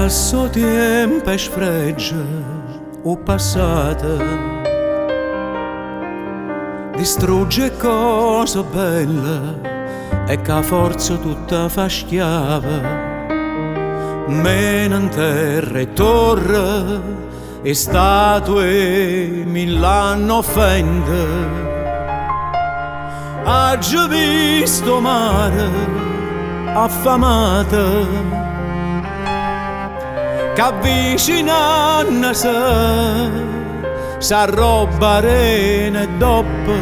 Questo tempo è sfreggia o passata, distrugge cose belle e che forza tutta fa schiava. Mena in terra e torre e statue mill'anno offende. Oggi visto mare affamata che avvicinanno s'arroba arena e dopo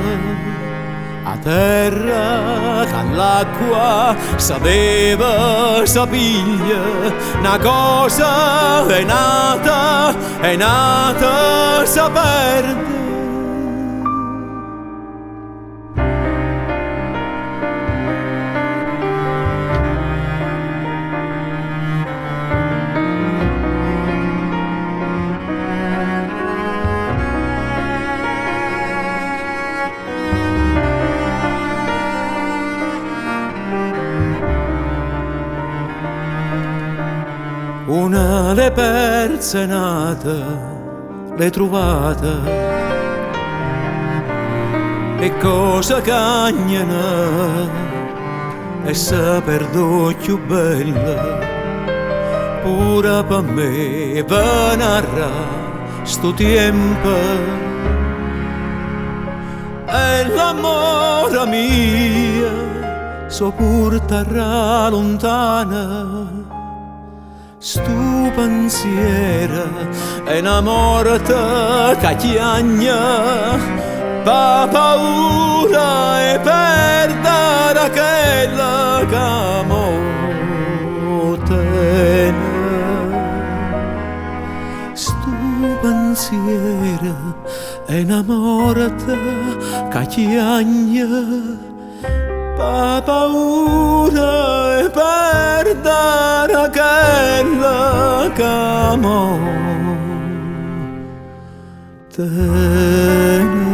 a terra che l'acqua sapeva, sapiglia una cosa è nata, sa perde. Una le perse nata, le trovata, e cosa cagnana, e sa perdo più bella, pure per me, per narra sto tempo, e l'amore mia, so pur terra lontana. Stu pensiero è innamorata che chiagna, pa paura e perdere quella che mo tene. Stu pensiero è innamorata che chiagna, pa paura e perdere quella che mo tene.